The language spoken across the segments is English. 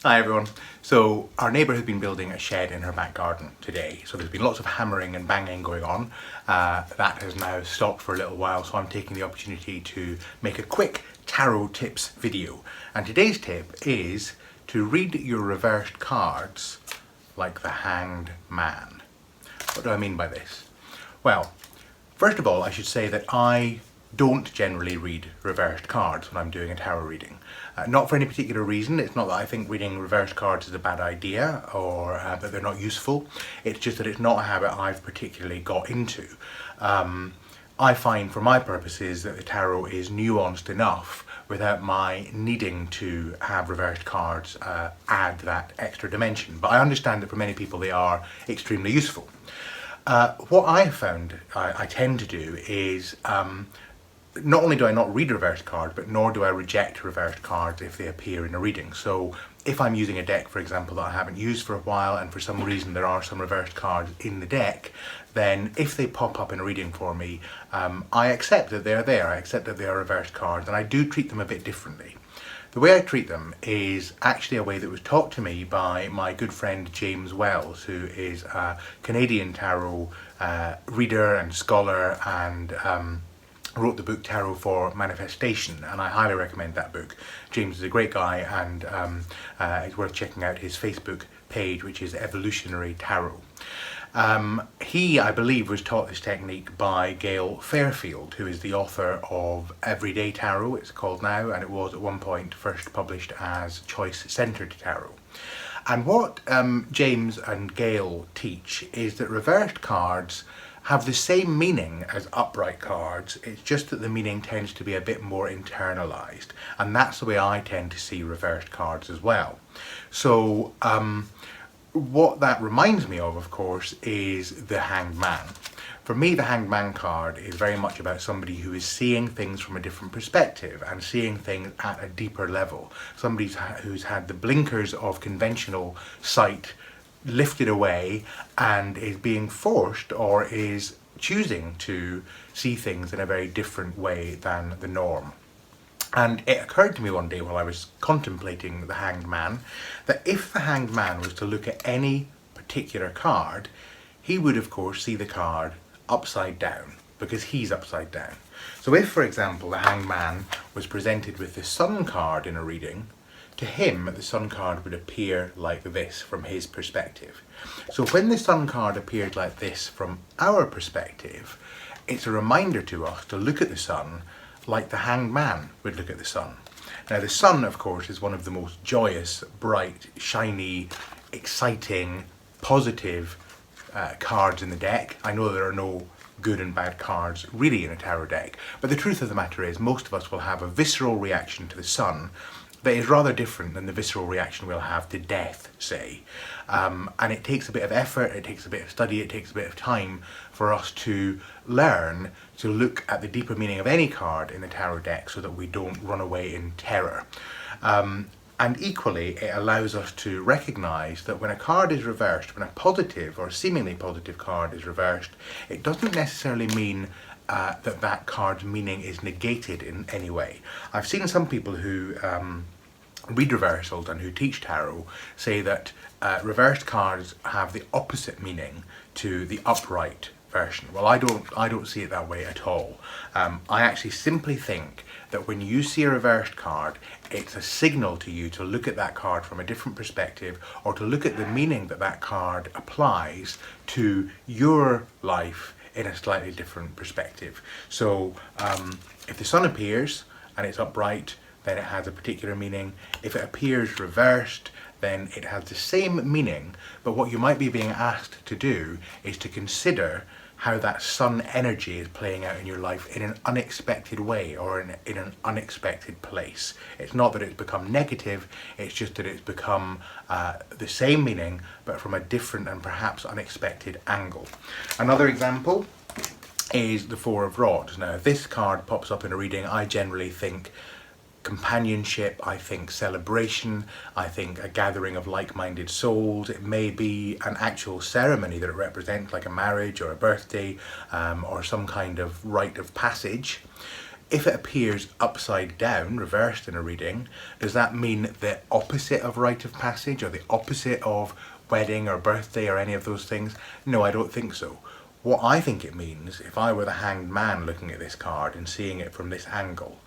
Hi everyone. So our neighbour has been building a shed in her back garden today. So there's been lots of hammering and banging going on. That has now stopped for a little while, so I'm taking the opportunity to make a quick tarot tips video. And today's tip is to read your reversed cards like the Hanged Man. What do I mean by this? Well, first of all, I should say that I don't generally read reversed cards when I'm doing a tarot reading. Not for any particular reason. It's not that I think reading reversed cards is a bad idea or that they're not useful. It's just that it's not a habit I've particularly got into. I find for my purposes that the tarot is nuanced enough without my needing to have reversed cards add that extra dimension. But I understand that for many people they are extremely useful. What I have found I tend to do is not only do I not read reversed cards, but nor do I reject reversed cards if they appear in a reading. So if I'm using a deck, for example, that I haven't used for a while and for some reason there are some reversed cards in the deck, then if they pop up in a reading for me, I accept that they're there. I accept that they are reversed cards, and I do treat them a bit differently. The way I treat them is actually a way that was taught to me by my good friend James Wells, who is a Canadian tarot reader and scholar and wrote the book Tarot for Manifestation, and I highly recommend that book. James is a great guy, and it's worth checking out his Facebook page, which is Evolutionary Tarot. He, I believe, was taught this technique by Gail Fairfield, who is the author of Everyday Tarot, it's called now, and it was at one point first published as Choice-Centered Tarot. And what James and Gail teach is that reversed cards have the same meaning as upright cards. It's just that the meaning tends to be a bit more internalized, and that's the way I tend to see reversed cards as well. So what that reminds me of course, is the Hanged Man. For me, the Hanged Man card is very much about somebody who is seeing things from a different perspective and seeing things at a deeper level. Somebody who's had the blinkers of conventional sight lifted away and is being forced or is choosing to see things in a very different way than the norm. And it occurred to me one day while I was contemplating the Hanged Man that if the Hanged Man was to look at any particular card, he would of course see the card upside down, because he's upside down. So if, for example, the Hanged Man was presented with the Sun card in a reading, to him the Sun card would appear like this from his perspective. So when the Sun card appeared like this from our perspective, it's a reminder to us to look at the Sun like the Hanged Man would look at the Sun. Now the Sun, of course, is one of the most joyous, bright, shiny, exciting, positive cards in the deck. I know there are no good and bad cards really in a tarot deck, but the truth of the matter is most of us will have a visceral reaction to the Sun that is rather different than the visceral reaction we'll have to death, say. And it takes a bit of effort, it takes a bit of study, it takes a bit of time for us to learn to look at the deeper meaning of any card in the tarot deck so that we don't run away in terror. And equally, it allows us to recognise that when a card is reversed, when a positive or seemingly positive card is reversed, it doesn't necessarily mean that card's meaning is negated in any way. I've seen some people who read reversals and who teach tarot say that reversed cards have the opposite meaning to the upright version. Well, I don't see it that way at all. I actually simply think that when you see a reversed card, it's a signal to you to look at that card from a different perspective, or to look at the meaning that card applies to your life in a slightly different perspective. So if the Sun appears and it's upright, then it has a particular meaning. If it appears reversed, then it has the same meaning, but what you might be being asked to do is to consider how that Sun energy is playing out in your life in an unexpected way, or in an unexpected place. It's not that it's become negative, it's just that it's become the same meaning, but from a different and perhaps unexpected angle. Another example is the Four of Rods. Now, if this card pops up in a reading, I generally think companionship, I think celebration, I think a gathering of like-minded souls. It may be an actual ceremony that it represents, like a marriage or a birthday or some kind of rite of passage. if it appears upside down, reversed in a reading, does that mean the opposite of rite of passage or the opposite of wedding or birthday or any of those things? No, I don't think so. What I think it means, if I were the hanged man looking at this card and seeing it from this angle,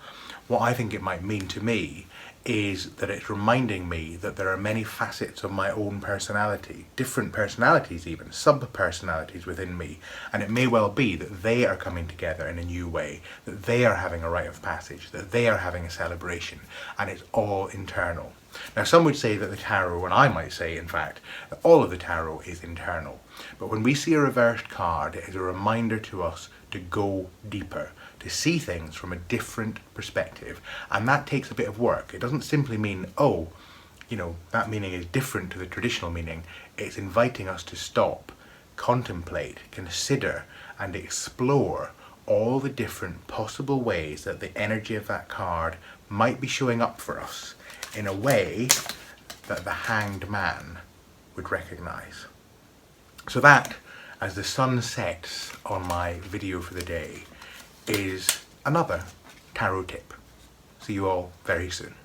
what I think it might mean to me is that it's reminding me that there are many facets of my own personality, different personalities even, sub-personalities within me, and it may well be that they are coming together in a new way, that they are having a rite of passage, that they are having a celebration, and it's all internal. Now some would say that the tarot, and I might say in fact, that all of the tarot is internal, but when we see a reversed card, it is a reminder to us to go deeper, to see things from a different perspective, and that takes a bit of work. It doesn't simply mean, oh, you know, that meaning is different to the traditional meaning. It's inviting us to stop, contemplate, consider, and explore all the different possible ways that the energy of that card might be showing up for us in a way that the hanged man would recognize. So that, as the sun sets on my video for the day, is another tarot tip. See you all very soon.